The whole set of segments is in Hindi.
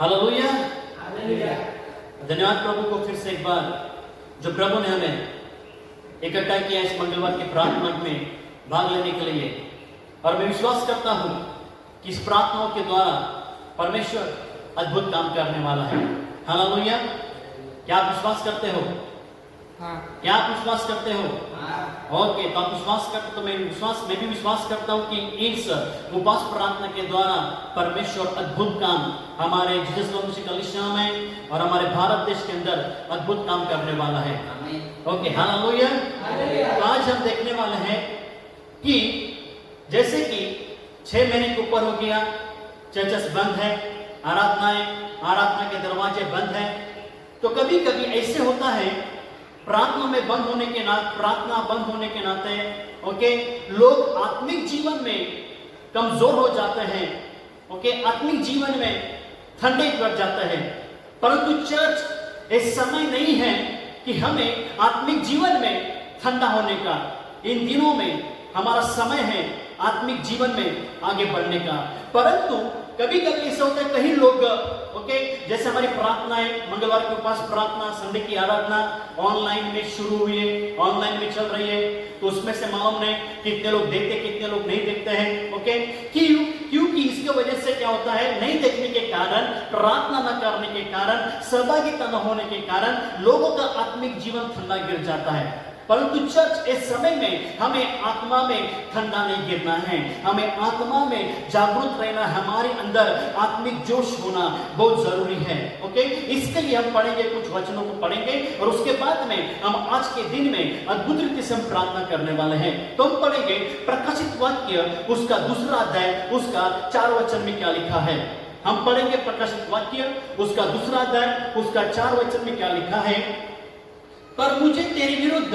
हालेलुया। धन्यवाद प्रभु को फिर से एक बार जो प्रभु ने हमें इकट्ठा किया इस मंगलवार की प्रार्थना में भाग लेने के लिए। और मैं विश्वास करता हूं कि इस प्रार्थनाओं के द्वारा परमेश्वर अद्भुत काम करने वाला है। हालेलुया। क्या आप विश्वास करते हो? हाँ। क्या आप विश्वास करते हो? हाँ। ओके, तो आप विश्वास करते तो मैं भी विश्वास करता हूँ कि इस उपवास प्रार्थना के द्वारा परमेश्वर अद्भुत काम हमारे जीसस मसीह कलीसिया में और हमारे भारत देश के अंदर अद्भुत काम करने वाला है। Okay, hallelujah. तो आज हम देखने वाले हैं कि जैसे कि 6 महीने के ऊपर हो गया, चर्चेस बंद है, आराधना के दरवाजे बंद है। तो कभी कभी ऐसे होता है प्रार्थना बंद होने के नाते ओके, लोग आत्मिक जीवन में कमजोर हो जाते हैं। ओके, आत्मिक जीवन में ठंडे पड़ जाते हैं। परंतु चर्च एक समय नहीं है कि हमें आत्मिक जीवन में ठंडा होने का। इन दिनों में हमारा समय है आत्मिक जीवन में आगे बढ़ने का। परंतु कभी कभी ऐसा होता है कहीं लोग ओके, जैसे हमारी प्रार्थनाएं मंगलवार के उपवास प्रार्थना, संडे की आराधना ऑनलाइन में शुरू हुई है, ऑनलाइन में चल रही है। तो उसमें से मालूम नहीं कितने लोग देखते कितने लोग नहीं देखते हैं। ओके, क्योंकि इसकी वजह से क्या होता है, नहीं देखने के कारण, प्रार्थना न करने के कारण, सहभागिता न होने के कारण लोगों का आत्मिक जीवन ठंडा गिर जाता है। परंतु चर्च इस समय में हमें आत्मा में ठंडा नहीं गिरना है, हमें आत्मा में जागरूक रहना, हमारे अंदर आत्मिक जोश होना बहुत जरूरी है। ओके, इसके लिए हम पढ़ेंगे, कुछ वचनों को पढ़ेंगे और उसके बाद में हम आज के दिन में अद्भुत रीति से हम प्रार्थना करने वाले हैं। तो हम पढ़ेंगे प्रकाशित वाक्य उसका 2 अध्याय उसका 4 वचन में क्या लिखा है। हम पढ़ेंगे प्रकाशित वाक्य उसका 2 अध्याय उसका 4 वचन में क्या लिखा है। पर मुझे तेरे विरुद्ध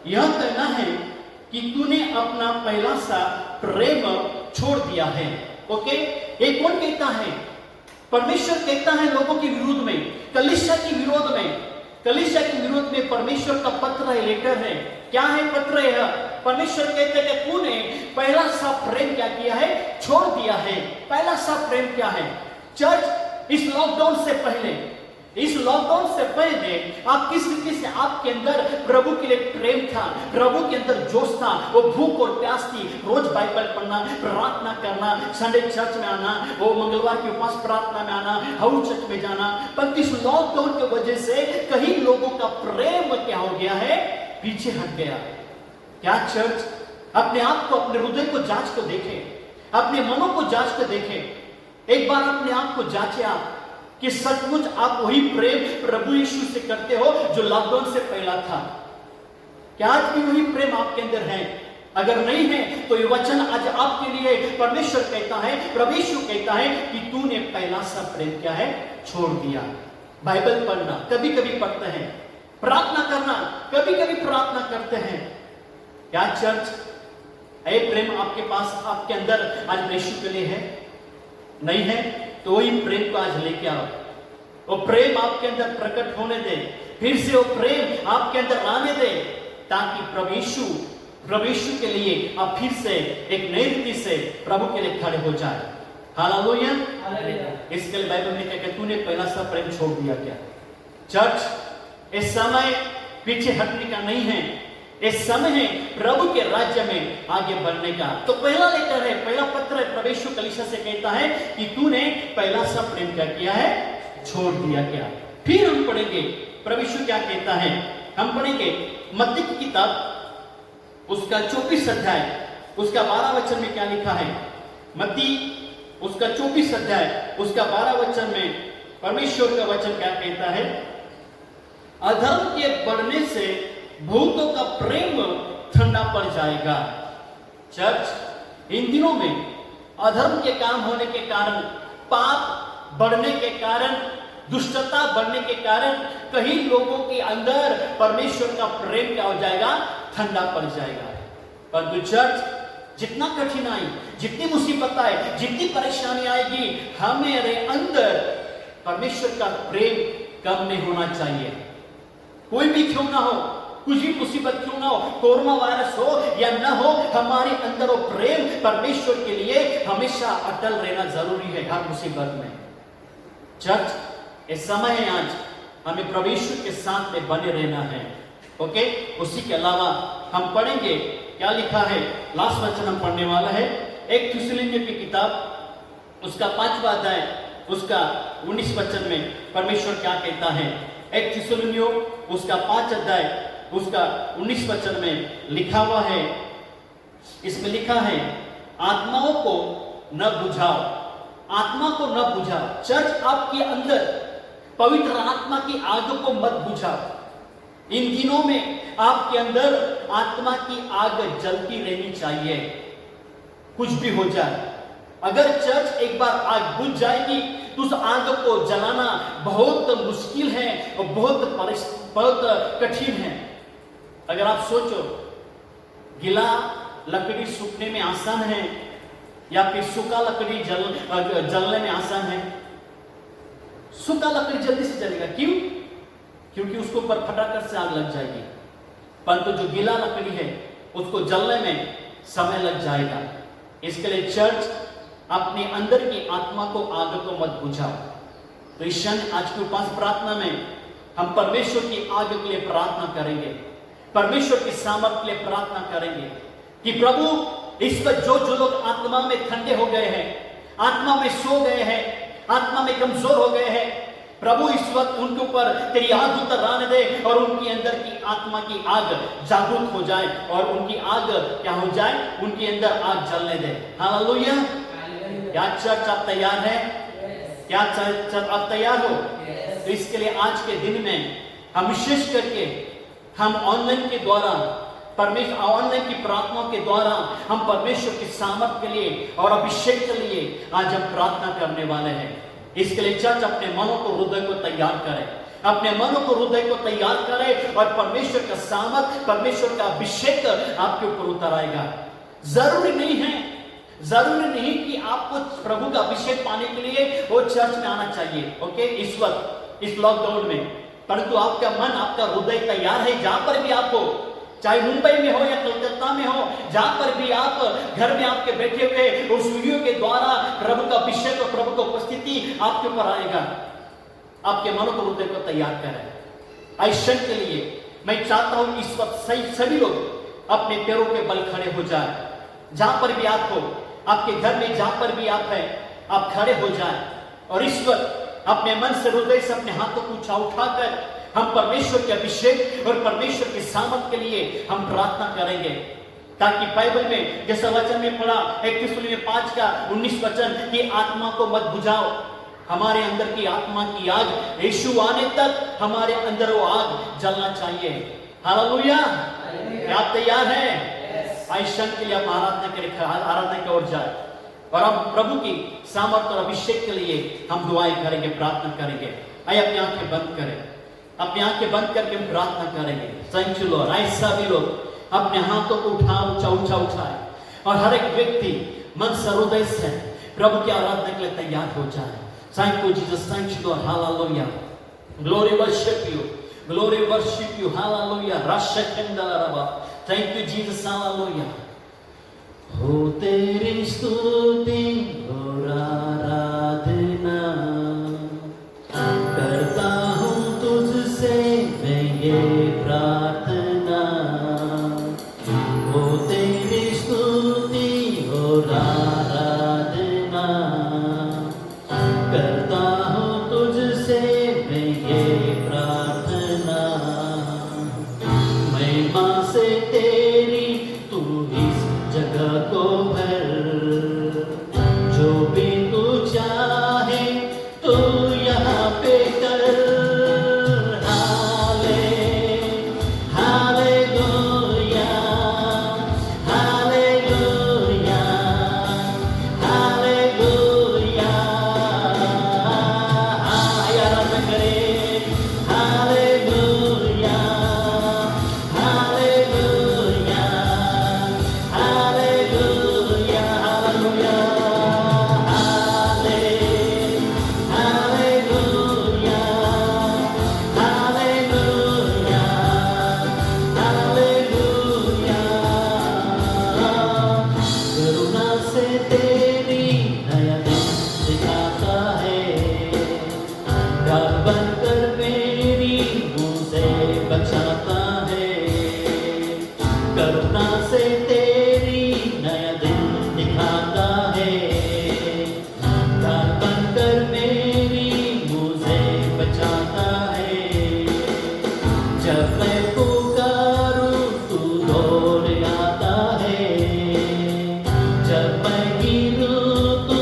यह कहना है कि तूने अपना पहला सा प्रेम छोड़ दिया है। ओके, ये कौन कहता है? परमेश्वर कहता है लोगों के विरोध में, कलीसिया के विरोध में परमेश्वर का पत्र है, लेटर है। क्या है पत्र है? परमेश्वर कहते हैं कि तूने पहला सा प्रेम क्या किया है, छोड़ दिया है। पहला सा प्रेम क्या है? चर्च इस लॉकडाउन से पहले आप किस रीति से आपके अंदर प्रभु के लिए प्रेम था, प्रभु के अंदर जोश था, वो भूख और प्यास थी, रोज बाइबल पढ़ना, प्रार्थना करना, संडे चर्च में आना, वो मंगलवार की उपवास प्रार्थना में आना, हाउस चर्च में जाना। पर इस लॉकडाउन की वजह से कई लोगों का प्रेम क्या हो गया है, पीछे हट गया। क्या चर्च अपने आप को, अपने हृदय को जांच को देखे, अपने मनों को जांच को देखे। एक बार अपने आप को जांचे आप कि सचमुच आप वही प्रेम प्रभु यीशु से करते हो जो लॉकडाउन से पहला था। क्या आज भी वही प्रेम आपके अंदर है? अगर नहीं है तो ये वचन आज आपके लिए परमेश्वर कहता है, प्रभु यीशु कहता है कि तूने पहला सा प्रेम क्या है, छोड़ दिया। बाइबल पढ़ना कभी कभी पढ़ते हैं, प्रार्थना करना कभी कभी प्रार्थना करते हैं। क्या चर्च ये प्रेम आपके पास, आपके अंदर आज यीशु के लिए है? नहीं है तो वही प्रेम को आज लेके आओ। वो प्रेम आपके अंदर प्रकट होने दे, फिर से वो प्रेम आपके अंदर आने दे, ताकि प्रभु यीशु के लिए आप फिर से एक नई रीति से प्रभु के लिए खड़े हो जाए। हालेलुया। इसके लिए बाइबल में कहता है तूने पहला सा प्रेम छोड़ दिया क्या? चर्च इस समय पीछे हटने का नहीं है, इस समय है प्रभु के राज्य में आगे बढ़ने का। तो पहला लेटर है, पहला पत्र है, प्रभु यीशु कलीसिया से कहता है कि तूने पहला सा प्रेम क्या किया है, छोड़ दिया क्या? फिर हम पढ़ेंगे प्रभु यीशु क्या कहता है। हम पढ़ेंगे मत्ती की किताब उसका 24 अध्याय उसका 12 वचन में क्या लिखा है। मत्ती उसका 24 अध्याय उसका 12 वचन में परमेश्वर का वचन क्या कहता है। अधर्म के बढ़ने से भूतों का प्रेम ठंडा पड़ जाएगा। चर्च इन दिनों में अधर्म के काम होने के कारण, पाप बढ़ने के कारण, दुष्टता बढ़ने के कारण कई लोगों के अंदर परमेश्वर का प्रेम क्या हो जाएगा, ठंडा पड़ जाएगा। परंतु चर्च जितना कठिनाई, जितनी मुसीबत आए, जितनी परेशानी आएगी, हमारे अंदर परमेश्वर का प्रेम कम नहीं होना चाहिए। कोई भी क्यों ना हो, कुछ भी मुसीबत क्यों ना हो, कोरोना वायरस हो या न हो, हमारे अंदर वो प्रेम परमेश्वर के लिए हमेशा अटल रहना जरूरी है हर मुसीबत में। चर्च, ये समय है आज हमें प्रभु यीशु के साथ में बने रहना है। ओके, उसी के अलावा हम पढ़ेंगे क्या लिखा है। लास्ट वचन हम पढ़ने वाला है 1 थिस्सलुनीकियों की किताब, उसका 5वां अध्याय, उसका 19 वचन में परमेश्वर क्या कहता है। 1 थिस्सलुनीकियों उसका 5 अध्याय, उसका 19 वचन में लिखा हुआ है। इसमें लिखा है, आत्माओं को न बुझाओ, आत्मा को न बुझाओ। चर्च, आपके अंदर पवित्र आत्मा की आग को मत बुझाओ। इन दिनों में आपके अंदर आत्मा की आग जलती रहनी चाहिए, कुछ भी हो जाए। अगर चर्च एक बार आग बुझ जाएगी तो उस आग को जलाना बहुत मुश्किल है और बहुत कठिन है। अगर आप सोचो, गीला लकड़ी सूखने में आसान है या फिर सूखा लकड़ी जलने में आसान है? सूखा लकड़ी जल्दी से जलेगा, क्यों? क्योंकि उसके ऊपर फटाकर से आग लग जाएगी। परंतु जो गीला लकड़ी है उसको जलने में समय लग जाएगा। इसके लिए चर्च, अपने अंदर की आत्मा को, आग को मत बुझाओ। तो इस क्षण आज की उपास प्रार्थना में हम परमेश्वर की आग के लिए प्रार्थना करेंगे, परमेश्वर की सामर्थ के लिए प्रार्थना करेंगे कि प्रभु, इस पर जो लोग आत्मा में ठंडे हो गए हैं, आत्मा में सो गए हैं, आत्मा में कमजोर हो गए हैं, प्रभु इस वक्त उनके ऊपर तेरी आग उतर आने दे और उनकी अंदर की आत्मा की आग जागरूक हो जाए और उनकी आग क्या हो जाए, उनके अंदर आग जलने दे। हालेलुया। क्या चर्च आप तैयार है? क्या चर्च आप तैयार हो? तो इसके लिए आज के दिन में हम विशेष करके हम ऑनलाइन के द्वारा, परमेश्वर ऑनलाइन की प्रार्थनाओं के द्वारा हम परमेश्वर की सामर्थ के लिए और अभिषेक के लिए आज हम प्रार्थना करने वाले हैं। इसके लिए चर्च अपने मनों को, हृदय को तैयार करे, अपने मनों को, हृदय को तैयार करे और परमेश्वर का सामर्थ, परमेश्वर का अभिषेक आपके ऊपर उतर आएगा। जरूरी नहीं कि आपको प्रभु का अभिषेक पाने के लिए वो चर्च में आना चाहिए, ओके, इस वक्त इस लॉकडाउन में। परंतु आपका मन, आपका हृदय तैयार है, जहां पर भी आप हो, चाहे मुंबई में हो या कलकत्ता में हो, जहां पर भी आप घर में आपके बैठे हुए उस वीडियो के द्वारा प्रभु का अभिषेक और प्रभु का उपस्थिति आपके ऊपर आएगा। आपके मनों को, हृदय को तैयार करें। ऐसा के लिए मैं चाहता हूं इस वक्त सभी लोग अपने पैरों के बल खड़े हो जाए। जहां पर भी आप हो, आपके घर में जहां पर भी आप हैं, आप खड़े हो जाए और इस वक्त अपने मन से, हृदय से अपने हाथों को ऊंचा उठाकर हम परमेश्वर के अभिषेक और परमेश्वर के सामर्थ के लिए हम प्रार्थना करेंगे, ताकि बाइबल में जैसा वचन में पढ़ा 1 थिस्सलुनीकियों 5 का 19 वचन कि आत्मा को मत बुझाओ। हमारे अंदर की आत्मा की आग यीशु आने तक हमारे अंदर वो आग जलना चाहिए। हालेलुया। क्या आप तैयार हैं? आइशन के लिए आप आराधना की ओर जाए और हम प्रभु की सामर्थ और अभिषेक के लिए हम दुआएं करेंगे, प्रार्थना करेंगे। आइए अपनी आंखें बंद करें, अपनी आंखें बंद करके हम प्रार्थना करेंगे। Thank you Lord. ऐसा भी लोग अपने हाथों को ऊंचा उठाए और हर एक व्यक्ति मन से, हृदय से प्रभु की आराधना के लिए तैयार हो जाए। Thank you Jesus, thank you Lord, hallelujah. Glory worship you, glory worship you, hallelujah. राशकेंदलरबा, थैंक यू जीसस, हालेलुया। हो तेरी स्तुति और आराधना करता हूँ तुझसे मैं ये प्रार्थना। हो तेरी स्तुति और आराधना करता हूँ तुझसे मैं ये प्रार्थना। महिमा से तेरी तू इस जगह को भर, जो भी तू चाहे तो यहाँ पे कर। Hallelujah, hallelujah, जब मैं पुकारूं तू दौड़ आता है, जब मैं गिरूं तू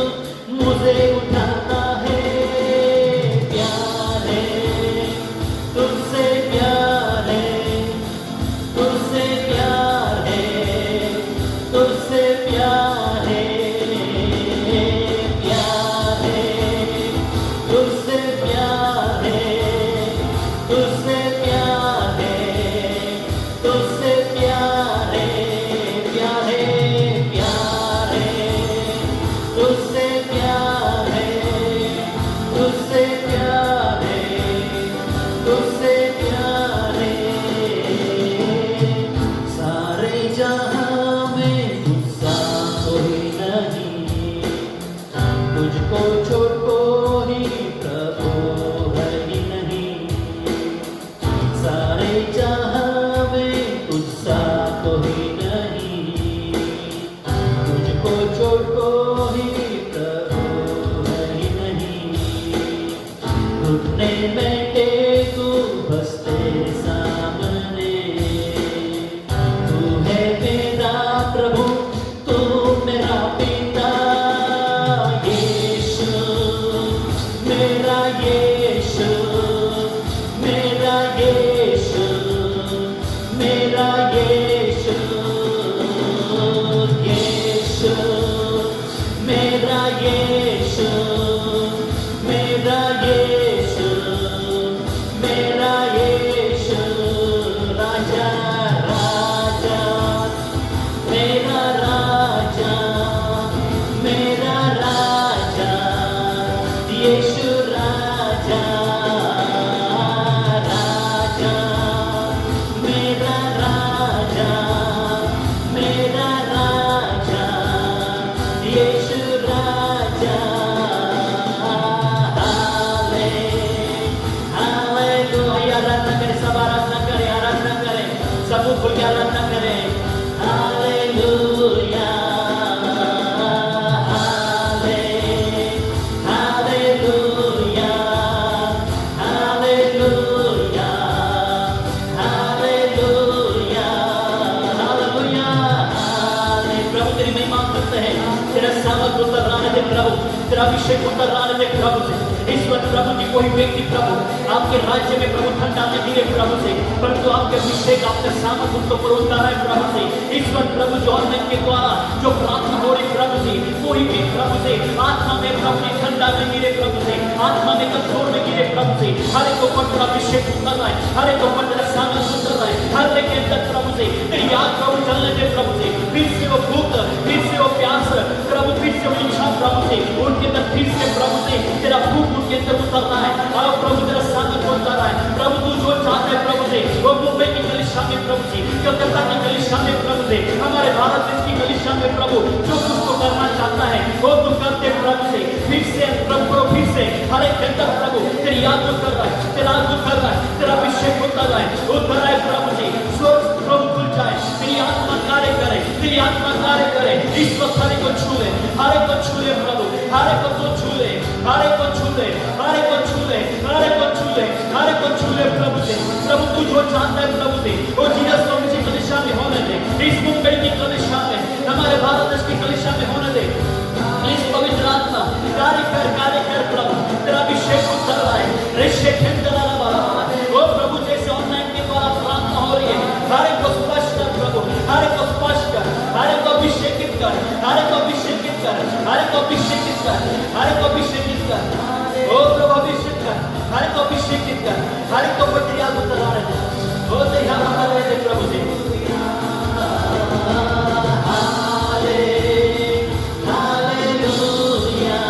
मुझे उठाता है। प्यार है तुझसे, प्यार है तुझसे, प्यार है तुझसे, प्यार है, प्यार है तुझसे, प्यार है तुझसे, प्यार है तुझसे, प्यार है, प्यार है, प्यार है तुझसे, प्यार है तुझसे, प्यार है तुझसे, प्यार है। सारे जहां में तुझसा कोई नहीं, तुझको छोड़ कोई प्रभु है ही नहीं। सारे जहां में तुझसा कोई नहीं, तुझको छोड़ कोई प्रभु है ही नहीं। घुटने में टेकूं बस तेरे सामने, तू है मेरा प्रभु, तू मेरा पिता। यीशु मेरा यीशु, मेरा यीशु, मेरा यीशु, यीशु मेरा यीशु, मेरा यीशु, मेरा यीशु। राजा राजा मेरा राजा, मेरा राजा, यीशु राजा, राजा मेरा राजा, मेरा राजा, यीशु राजा। हालेलुया, आराधना करें, सब आराधना करें, आराधना करें, सब खुल के आराधना करें। Hallelujah, hallelujah, hallelujah, hallelujah, hallelujah. प्रभु तेरी महिमा करते हैं, तेरा सामर्थ उतर रहा है प्रभु, तेरा अभिषेक उतर रहा है प्रभु से। इस वक्त प्रभु जी कोई व्यक्ति प्रभु आपके राज्य में प्रभु ठंडा नहीं गिरे प्रभु से, परंतु आपके अभिषेक आपका सामर्थ उनको पर उतारा है प्रभु से। इस वक्त प्रभु जो ऑनलाइन के द्वारा जो प्रार्थना हो रही प्रभु से, कोई भी प्रभु से आत्मा में प्रभु जी ठंडा में गिरे प्रभु से, आत्मा में कमजोर में गिरे प्रभु से, हर एक ऊपर तेरा अभिषेक उतर रहा है, हर एक ऊपर तेरा सामर्थ उतर रहा है, हर एक के अंदर प्रभु से तेरी आग प्रभु चलने दे प्रभु से। फिर से वो भूख, फिर से वो प्यास प्रभु, फिर से वो इच्छा प्रभु से उनके अंदर फिर से प्रभु से तेरा भूख उनके अंदर उतर रहा है। और प्रभु तेरा सामर्थ उतर रहा है प्रभु, तू जो चाहता है प्रभु से, वो मुंबई की कलीसिया में प्रभु से, कलकत्ता की कलीसिया में प्रभु से, हमारे भारत देश की कलीसिया में प्रभु जो कुछ को करना चाहता है वो तू करते प्रभु से। फिर से प्रभु, फिर से हर एक अंदर प्रभु तेरी याद कर रहा है, तेरा आग कर रहा है, तेरा अभिषेक उतर रहा है, उतर रहा है प्रभु से। स्वर्ग प्रभु खुल जाए, तेरी आत्मा कार्य करे, तेरी आत्मा कार्य करे। इस वक्त हर एक को छू ले, हर एक को छू ले प्रभु, हर एक को छू ले, हर एक को छू ले, हर एक को छू ले, हर एक को छू ले, हर एक को छू ले प्रभु से। प्रभु तू जो चाहता है प्रभु से वो जीसस को किसी कलीसिया में होने दे, इस मुंबई की कलीसिया में, हमारे भारत देश की कलीसिया में होने दे। इस पवित्र आत्मा कार्य कर प्रभु, तेरा अभिषेक उतर रहा है। ऋषि खेंदरा वाला वो प्रभु जैसे ऑनलाइन के द्वारा प्रार्थना हो रही है, हर एक को स्पर्श कर प्रभु, हर एक को स्पर्श कर, हर एक को अभिषेकित कर, हर एक को अभिषेकित कर, हर एक को अभिषेकित कर, हर एक को अभिषेकित कर। ओ प्रभु अभिषेक कर, हर एक को अभिषेकित कर, हर एक को पत्रिया उतर रहा है। ओ ते यहाँ उतर रहे थे प्रभु से। हालेलुया,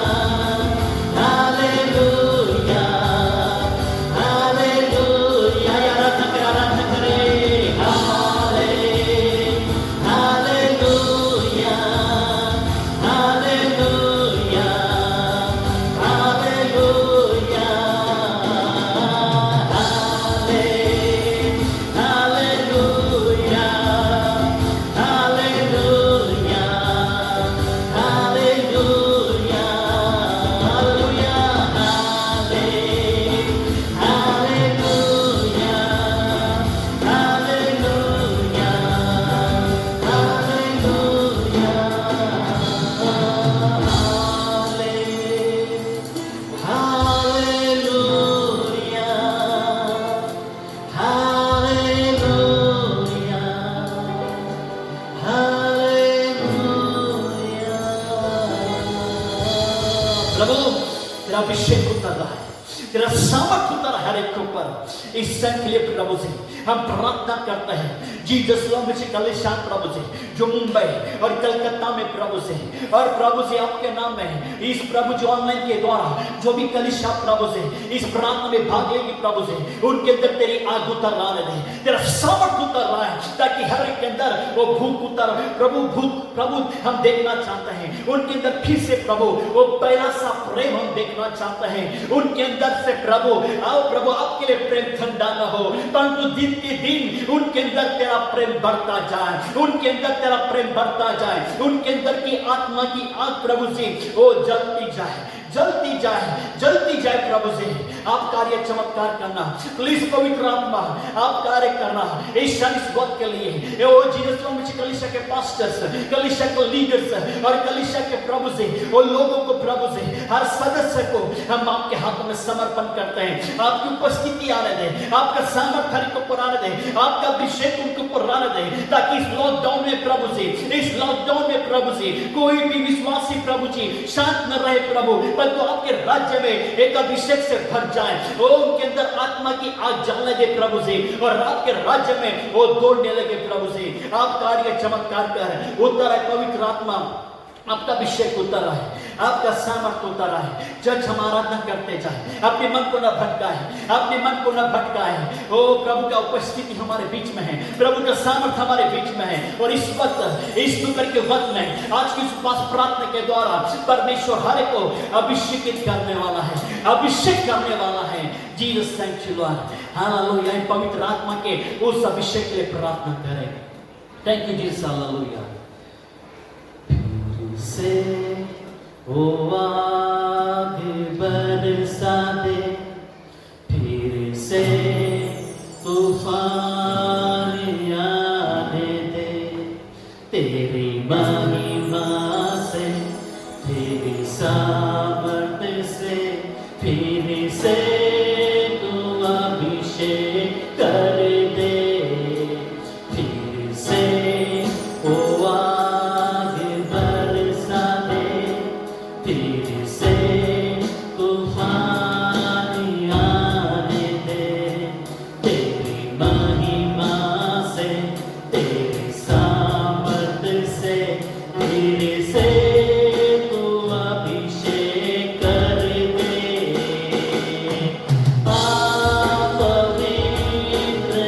तेरा अभिषेक उतर रहा है, तेरा सामर्थ उतर हर एक के ऊपर। इस समय के लिए प्रभु जी हम प्रार्थना करते हैं, जीसस लॉन्ग कलिशा प्रभु जी जो मुंबई और कलकत्ता में प्रभु जी, और प्रभु जी आपके नाम में इस प्रभु जो ऑनलाइन के द्वारा जो भी कलिशा प्रभु जी इस प्रार्थना में भाग लेगी प्रभु जी, उनके अंदर तेरी आग उतर रहा है, तेरा सामर्थ उतर रहा है, ताकि हर एक के अंदर वो भूख उतर प्रभु हम देखना चाहते हैं उनके अंदर फिर से प्रभु वो पहला सा प्रेम हम देखना चाहते हैं उनके अंदर से प्रभु। आओ प्रभु आपके लिए प्रेम ठंडा न हो, परंतु दिन के दिन उनके अंदर तेरा प्रेम बढ़ता जाए, उनके अंदर तेरा प्रेम बढ़ता जाए, उनके अंदर की आत्मा की आग प्रभु जी वो जलती जाए, जलती जाए प्रभु जी। आप कार्य चमत्कार करना, प्लीज पवित्र आत्मा आप कार्य करना इस वक्त के लिए। ओ जीसस लॉन्ग कलीसिया के पास्टर्स, कलीसिया के लीडर्स और कलीसिया के प्रभु जी वो लोगों को प्रभु जी हर सदस्य को हम आपके हाथों में समर्पण करते हैं। आपकी उपस्थिति आने दें, आपका सामर्थ्य को ऊपर आने दें, आपका अभिषेक उनके ऊपर आने दें, ताकि इस लॉकडाउन में प्रभु जी, इस लॉकडाउन में प्रभु जी कोई भी विश्वासी प्रभु जी शांत न रहे प्रभु, परंतु आपके राज्य में एक अभिषेक से भर जाए, वो उनके अंदर आत्मा की आग जलने दे प्रभु जी, और आपके राज्य में वो दौड़ने लगे प्रभु जी। आप कार्य चमत्कार कर उतर है पवित्र आत्मा, आपका अभिषेक उतर रहा है, आपका सामर्थ्य उतर रहा है। जज हम आराधना करते जाए, अपने मन को न भटकाए, अपने मन को न भटकाए। ओ प्रभु का उपस्थिति हमारे बीच में है, प्रभु का सामर्थ्य हमारे बीच में है, और इस वक्त इस दुकर के वक्त में आज की उपवास प्रार्थना के द्वारा परमेश्वर हर एक को अभिषेकित करने वाला है, अभिषेक करने वाला है। Jesus thank you Lord, hallelujah. पवित्र आत्मा के उस अभिषेक के लिए प्रार्थना करें। Thank you Jesus, hallelujah. से वो आग बरसा दे, फिर से तूफान आने दे, तेरी महिमा से, तेरी सामर्थ से, फिर से तू अभिषेक कर दे, फिर से वो पवित्र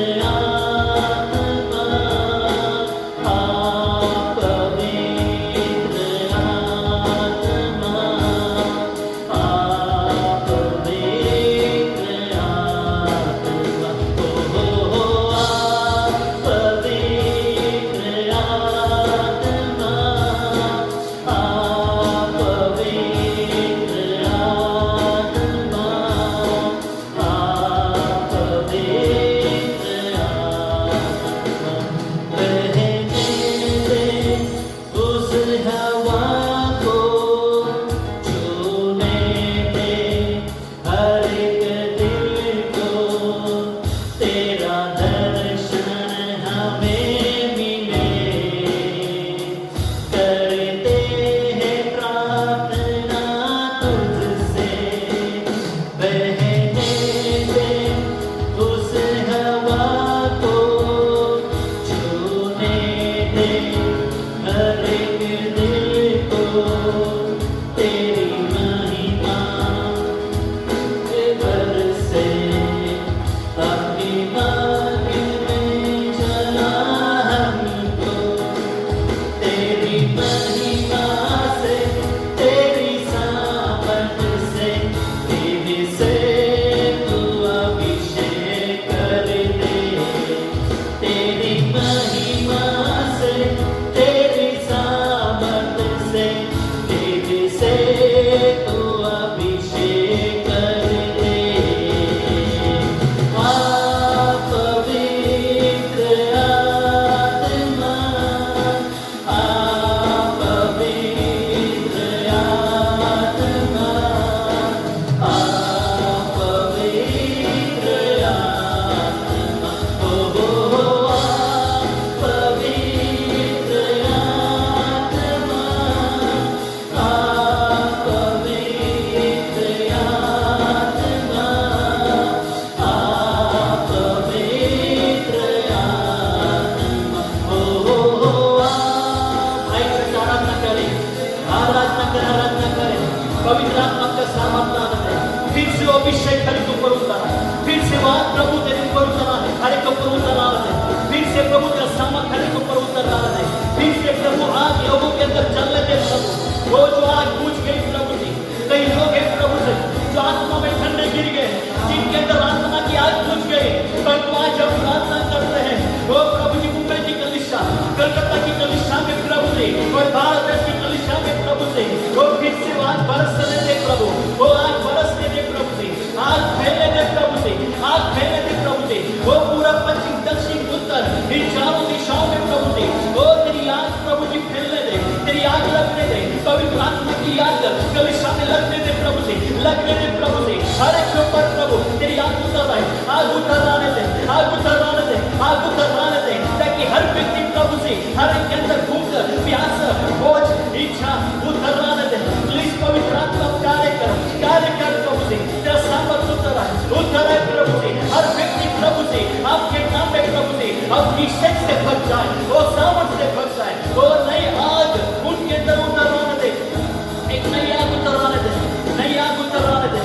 अभिषेक हर एक ऊपर उतरा, फिर से वह प्रभु तेरे ऊपर उतरा है, हर एक ऊपर उतरा है, फिर से प्रभु तेरा सामर्थ हर एक ऊपर उतर रहा है, फिर से प्रभु आग लोगों के अंदर चलने दे प्रभु, वो जो आग बुझ गई प्रभु जी, कई लोग हैं प्रभु से जो आत्मा में ठंडे गिर गए, जिनके अंदर आत्मा की आग बुझ गई, परंतु आज जब प्रार्थना करते हैं वो प्रभु जी मुंबई की कलीसिया, कलकत्ता की कलीसिया में प्रभु जी और भारत देश की कलीसिया में प्रभु जी वो फिर से आग बरसने दे प्रभु, वो आग बरसने दे प्रभु जी, आग फैलने दे प्रभु जी, आग फैलने दे प्रभु जी, वो पूरा पश्चिम दक्षिण उत्तर इन चारों दिशाओं में प्रभु जी, वो तेरी आग प्रभु जी फैलने दे, तेरी आग लगने दे, पवित्र आत्मा की आग कलीसिया में लगने दे प्रभु जी, लगने दे प्रभु जी, हर एक के ऊपर प्रभु तेरी आग उतर आए, आग उतर आने दे, आग उतर आने दे, आग उतर आने दे, ताकि हर व्यक्ति प्रभु जी हर एक के अंदर भूख प्यास बोझ इच्छा उतर आने दे, प्लीज पवित्र आत्मा कार्य कर प्रभु जी, तेरा सामर्थ उतर आए प्रभु जी, हर व्यक्ति प्रभु जी आपके नाम में प्रभु जी अपनी शक्ति से भर जाए, वो सामर्थ से भर जाए, वो नई आग उनके अंदर उतर आने दे, एक नई आग उतर आने दे, नई आग उतर आने दे,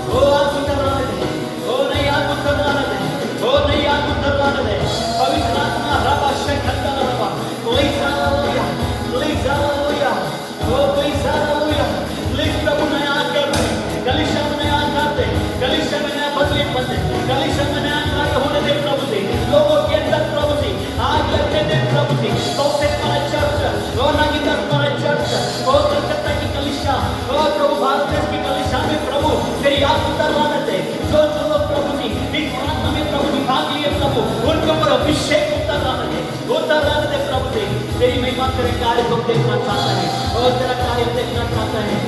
वो आग उतर आने दे, वो नई आग उतर आने दे, वो नई आग उतर आने दे, पवित्र आत्मा रबा शक्ति रबा प्लीज हालेलुया, प्लीज हालेलुया, वो प्लीज हालेलुया, प्लीज प्रभु नया कर दे, कलीसिया में नया कर दे, कलीसिया में नया बदले बदले, कलीसिया में नया कार्य होने दे प्रभु जी, लोगों के अंदर प्रभु जी आग लगने दे प्रभु जी, तो से हमारा चर्च, वो नागिंदर हमारा चर्च, वो कलकत्ता की कलीसिया, वो प्रभु भारत देश की कलीसिया में प्रभु तेरी आग उतर आने दे, जो लोग प्रभु जी इस प्रार्थना में प्रभु जी भाग लिए प्रभु उनके ऊपर अभिषेक उतर आने दे प्रभु जी, तेरी महिमा तेरे कार्य को देखना चाहता है और तेरा कार्य देखना चाहता है।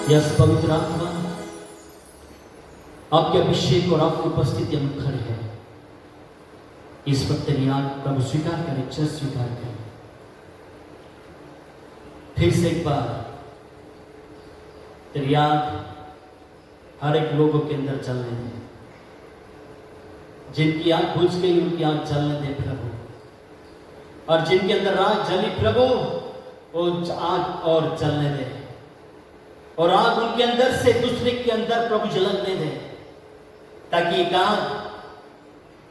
यस पवित्र आत्मा आपके अभिषेक और आपकी उपस्थिति हम खड़े हैं, इस पर तेरी आग प्रभु स्वीकार करें, चर्च स्वीकार करें, फिर से एक बार तेरी आग हर एक लोगों के अंदर चलने दे, जिनकी आग बुझ गई उनकी आग जलने दे प्रभु, और जिनके अंदर आग जली प्रभु वो आग और जलने दे, और आग उनके अंदर से दूसरे के अंदर प्रभु जलने दे, ताकि एक आग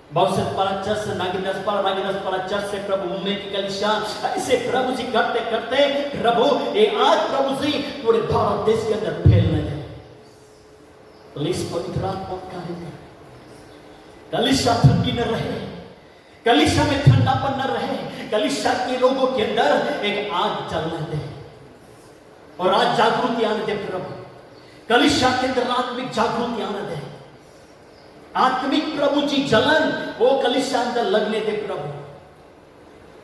बहुसतपाला चर्च नागिनसपाला चर्च से प्रभु मुंबई की कलीसिया ऐसे प्रभु जी करते करते प्रभु ये आग प्रभु जी पूरे भारत देश के अंदर फैलने दे, प्लीज पवित्र आत्मा कार्य कर, कलीसिया ठंडी न रहे, कलीसिया में ठंडापन न रहे, कलीसिया के लोगों के अंदर एक आग जलने दे, और आज जागृति आने दे प्रभु, कलीसिया के अंदर आत्मिक जागृति आने दे, आत्मिक प्रभु जी जलन वो कलीसिया अंदर लगने दे प्रभु,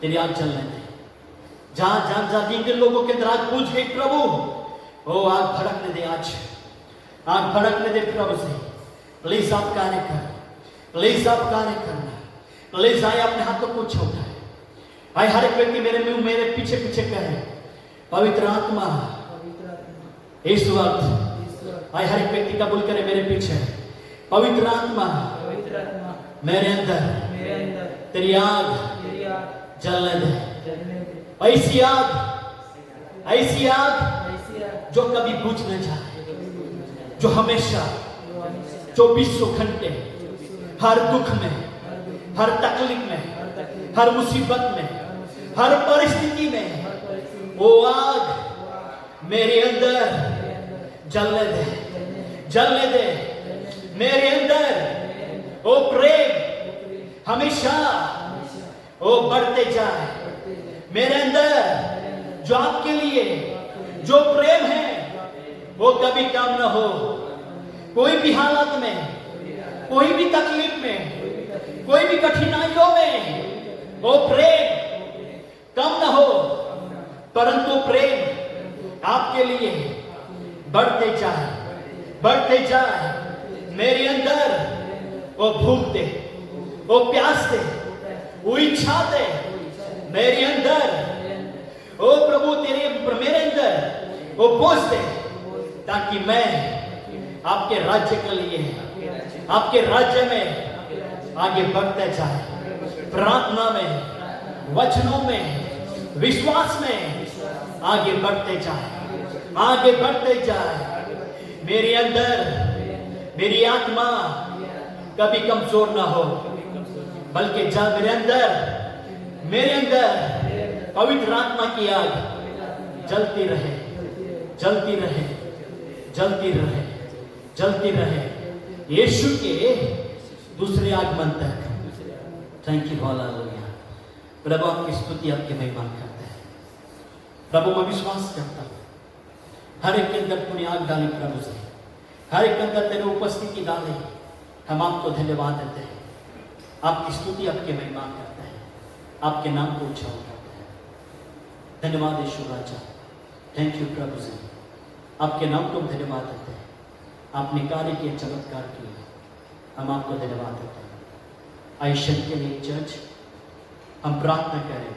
तेरी आग जलने दे, जहां जिन लोगों के अंदर आग बुझ गई प्रभु वो आग भड़कने दे, आज आग भड़कने दे प्रभु से, प्लीज आप कार्य कर, प्लीज आप कार्य करना, प्लीज आए अपने हाथों को उठाए, आए हर एक व्यक्ति मेरे पीछे पीछे कहे, पवित्र आत्मा इस वक्त आए, हर एक व्यक्ति कबूल करे मेरे पीछे। पवित्र आत्मा मेरे अंदर तेरी आग जलने दे। ऐसी आग जो कभी बुझ न जाए, जो हमेशा 24 घंटे हर दुख में, हर तकलीफ में, हर मुसीबत में, हर परिस्थिति में वो आग मेरे अंदर जलने दे। मेरे अंदर वो प्रेम हमेशा वो बढ़ते जाए। मेरे अंदर जो आपके लिए जो प्रेम है वो कभी कम न हो। कोई भी हालत में, कोई भी तकलीफ में, कोई भी कठिनाइयों में वो प्रेम कम न हो, परंतु प्रेम आपके लिए बढ़ते जाए। मेरे अंदर वो भूख दे, वो प्यास दे, वो इच्छा दे मेरे अंदर। ओ प्रभु मेरे अंदर वो बोझ दे, ताकि मैं आपके राज्य के लिए, आपके राज्य में आगे बढ़ते जाए। प्रार्थना में, वचनों में, विश्वास में आगे बढ़ते जाए। मेरे अंदर मेरी आत्मा कभी कमजोर ना हो, बल्कि जब मेरे अंदर पवित्र आत्मा की आग जलती रहे यीशु के दूसरे आगमन तक। Thank you hallelujah. प्रभु आपकी स्तुति, आपकी महिमा करते हैं। प्रभु मैं विश्वास करता हूं हर एक के अंदर तूने आग डाली प्रभु से, हर एक के अंदर तेरे उपस्थिति डाली। हम आपको धन्यवाद देते हैं, आपकी स्तुति, आपकी महिमा करते हैं, आपके नाम को उच्चारण करते हैं। धन्यवाद यीशु राजा। थैंक यू प्रभु जी, आपके नाम को धन्यवाद देते हैं। आपने कार्य किए, चमत्कार किए, हम आपको धन्यवाद देते हैं। आयशा के लिए चर्च हम प्रार्थना करें,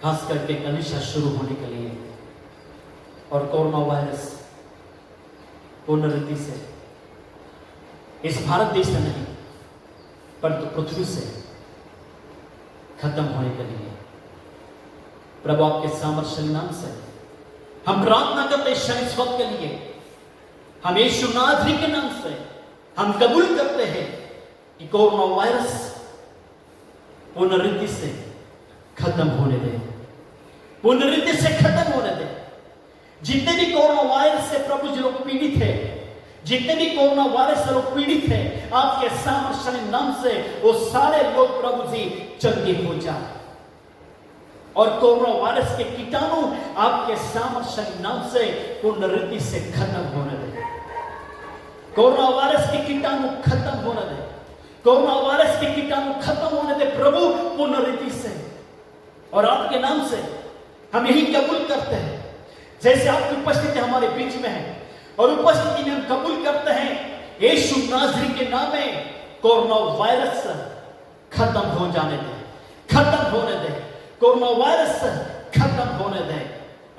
खास करके कलीसिया शुरू होने के लिए और कोरोना वायरस पूर्ण रीति से इस भारत देश से नहीं परंतु पृथ्वी से खत्म होने के लिए प्रभु आपके सामर्थ्यशाली नाम से हम प्रार्थना करते हैं। इस वक्त के लिए हम यीशु नासरी के नाम से हम कबूल करते हैं कि कोरोना वायरस पूर्ण रीति से खत्म होने दे, पूर्ण रीति से खत्म होने दे। जितने भी कोरोना वायरस से प्रभु जी लोग पीड़ित है, जितने भी कोरोना वायरस से लोग पीड़ित है, आपके सामर्थ्यशाली नाम से वो सारे लोग प्रभु जी चंगे हो जाए और कोरोना वायरस के कीटाणु आपके सामर्थ्यशाली नाम से पूर्ण रीति से खत्म होने दे। कोरोना वायरस के कीटाणु खत्म होने दे, कोरोना वायरस के कीटाणु खत्म होने दे प्रभु पूर्ण रीति से। और आपके नाम से हम यही कबूल करते हैं, जैसे आपकी उपस्थिति हमारे बीच में है और उपस्थिति में हम कबूल करते हैं यीशु नासरी के नाम में कोरोना वायरस खत्म हो जाने दे, खत्म होने दे, कोरोना वायरस खत्म होने दे।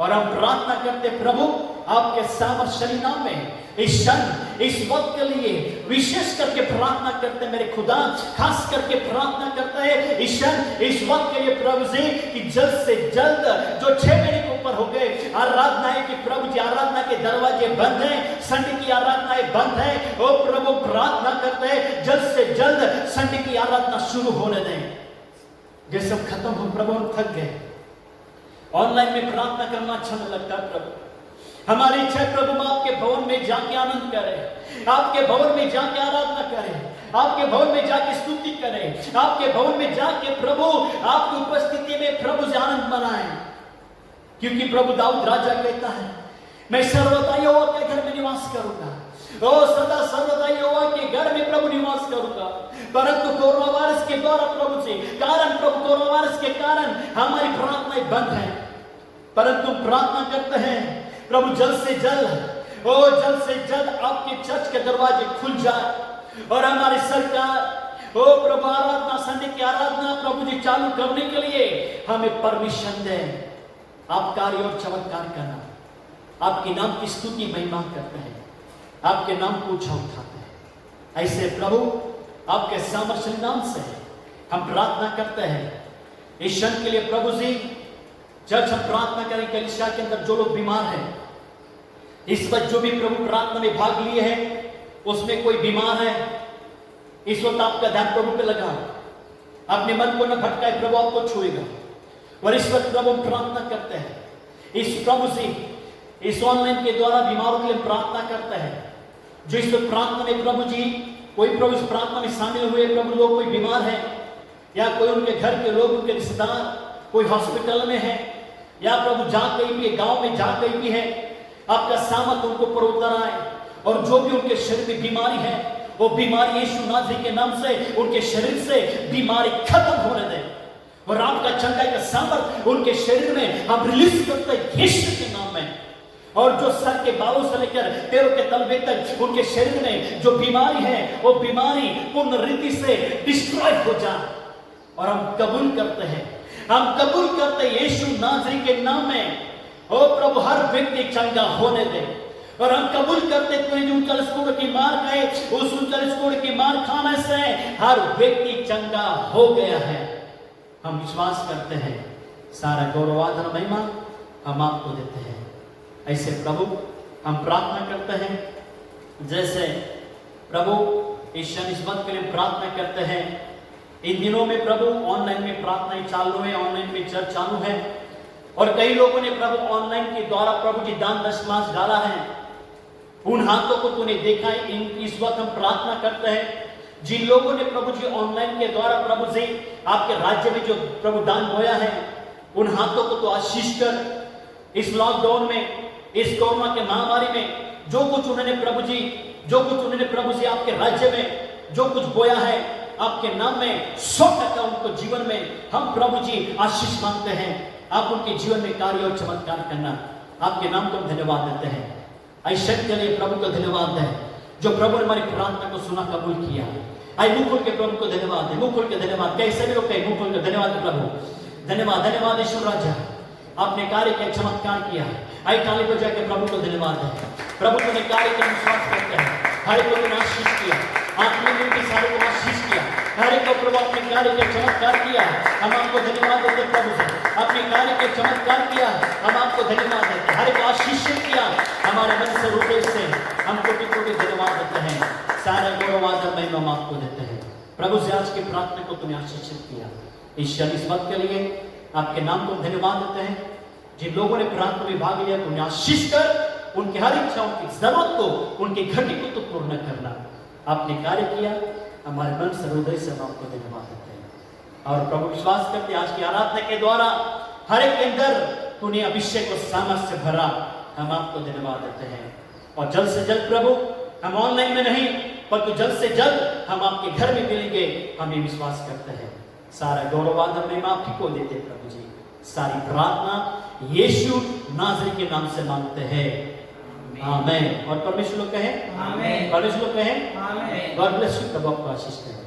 और हम प्रार्थना करते प्रभु आपके सामर्थ्यशाली नाम में इस क्षण इस वक्त के लिए विशेष करके प्रार्थना करते मेरे खुदा, खास करके प्रार्थना करता है इस क्षण इस वक्त के लिए प्रभु जी कि जल्द से जल्द जो 6 महीने के ऊपर हो गए आराधनाएं कि प्रभु जी आराधना के दरवाजे बंद हैं, संडे की आराधनाएं बंद है। ओ प्रभु प्रार्थना करते हैं जल्द से जल्द संडे की आराधना शुरू होने दें। जैसे सब खत्म हो प्रभु हम थक गए, ऑनलाइन में प्रार्थना करना अच्छा नहीं लगता प्रभु। हमारी इच्छा है प्रभु आपके भवन में जाके आनंद करें, आपके भवन में जाके आराधना करें, आपके भवन में जाके स्तुति करें, आपके भवन में जाके प्रभु आपकी उपस्थिति में प्रभु से आनंद मनाएं। क्योंकि प्रभु दाऊद राजा कहता है मैं सर्वदा यहोवा के घर में निवास करूंगा, ओ सदा सर्वदा यहोवा के घर में प्रभु निवास करूंगा। परंतु कोरोना वायरस के द्वारा प्रभु जी कारण प्रभु कोरोना वायरस के कारण हमारी प्रार्थनाएं बंद है, परंतु प्रार्थना करते हैं प्रभु जल्द से जल्द जल्द से जल्द आपके चर्च के दरवाजे खुल जाए और हमारी सरकार प्रभु आराधना संडे की आराधना प्रभु जी चालू करने के लिए हमें परमिशन दें। आप कार्य और चमत्कार करना, आपके नाम की स्तुति महिमा करते हैं, आपके नाम को ऊंचा उठाते हैं। ऐसे प्रभु आपके सामर्थ्य नाम से हम प्रार्थना करते हैं। इस क्षण के लिए प्रभु जी, चर्च हम प्रार्थना करें कलीसिया के अंदर जो लोग बीमार हैं, इस वक्त जो भी प्रभु प्रार्थना में भाग लिए हैं उसमें कोई बीमार है, इस वक्त आपका ध्यान प्रभु पे लगा, अपने मन को न भटकाए, प्रभु आपको छुएगा। और इस वक्त प्रभु हम प्रार्थना करते हैं, इस प्रभु से इस ऑनलाइन के द्वारा बीमारों के लिए प्रार्थना करते हैं, जो इस वक्त प्रार्थना में प्रभु जी, कोई प्रभु इस प्रार्थना में शामिल हुए प्रभु लोग कोई बीमार है, या कोई उनके घर के लोग, उनके रिश्तेदार कोई हॉस्पिटल में है, या प्रभु जा कहीं भी गांव में जा कहीं भी है, आपका सामर्थ उनको पर उतर आए, और जो भी उनके शरीर में बीमारी है वो बीमारी यीशु नाज़री के नाम से उनके शरीर से बीमारी खत्म होने दे, और आपका चंगाई का सामर्थ उनके शरीर में हम रिलीज करते हैं यीशु के नाम में। और जो सर के बालों से लेकर पैरों के तलवे तक उनके शरीर में जो बीमारी है वो बीमारी पूर्ण रीति से डिस्ट्रॉय हो जाए, और हम कबूल करते हैं, हम कबूल करते हैं यीशु नाज़री के नाम में, ओ प्रभु हर व्यक्ति चंगा होने दे। और हम कबूल करते तूने जो 39 कोड़ की मार खाए, उस 39 कोड़ की मार खाने से हर व्यक्ति चंगा हो गया है। हम विश्वास करते हैं, सारा गौरव आदर महिमा हम आपको देते हैं। ऐसे प्रभु हम प्रार्थना करते हैं, जैसे प्रभु इस बात के लिए प्रार्थना करते हैं, इन दिनों में प्रभु ऑनलाइन में प्रार्थनाएं चालू है, ऑनलाइन में चर्च चालू है, और कई लोगों ने प्रभु ऑनलाइन के द्वारा प्रभु जी दान दशमांश डाला है। उन हाथों को तूने देखा है। इस वक्त हम प्रार्थना करते हैं, जिन लोगों ने प्रभु जी ऑनलाइन के द्वारा प्रभु जी आपके राज्य में जो प्रभु दान बोया है, उन हाथों को तो आशीष कर। इस लॉकडाउन में, इस कोरोना के महामारी में जो कुछ उन्होंने प्रभु जी आपके राज्य में जो कुछ बोया है, आपके नाम में 100% उनको जीवन में हम प्रभु जी आशीष मांगते हैं। आप उनके जीवन में कार्य और चमत्कार करना, आपके नाम को धन्यवाद देते हैं। ऐसे के लिए प्रभु को धन्यवाद है जो प्रभु ने हमारी प्रार्थना को सुना, कबूल किया। आई मुंह खोल के प्रभु को धन्यवाद है, मुंह खोल के धन्यवाद। कैसे भी लोग कहे मुंह खोल के धन्यवाद प्रभु, धन्यवाद, धन्यवाद ईश्वर राजा, आपने कार्य का चमत्कार किया। आई ताली बजा के प्रभु को धन्यवाद है। प्रभु ने कार्य का विश्वास करते हैं, हर एक को आशीष किया, आपने उनके सारे को आशीष किया, हर एक को प्रभु अपने कार्य का चमत्कार किया। हम आपको धन्यवाद देते प्रभु से, अपने कार्य का चमत्कार किया, हम आपको धन्यवाद देते, हर एक आशीष किया। हमारे मन से हृदय से हम कोटि कोटि धन्यवाद देते हैं, सारे गौरव आदर महिमा हम आपको देते हैं। प्रभु से आज की प्रार्थना को तुमने आशीषित किया, इस बात के लिए आपके नाम को धन्यवाद देते हैं। जिन लोगों ने प्रार्थना में भाग लिया, तुमने आशीष कर उनकी हर इच्छाओं की जरूरत को, उनकी घटी को तो पूर्ण करना आपने कार्य किया। हमारे मन से हृदय से हम आपको धन्यवाद देते हैं। और प्रभु विश्वास करते आज की आराधना के द्वारा हर एक के अंदर तूने अभिषेक और सामर्थ्य से भरा, हम आपको धन्यवाद देते हैं। और जल्द से जल्द प्रभु हम ऑनलाइन में नहीं, परंतु जल्द से जल्द हम आपके घर में मिलेंगे, हम ये विश्वास करते हैं। सारा गौरव आदर में आप ही को देते प्रभु जी। सारी प्रार्थना यीशु नाज़री के नाम से मांगते हैं, आमीन। और परमेश्वर लोग कहें आमीन, परमेश्वर लोग कहें आमीन। गॉड ब्लेस यू, प्रभु आपको आशीष करें।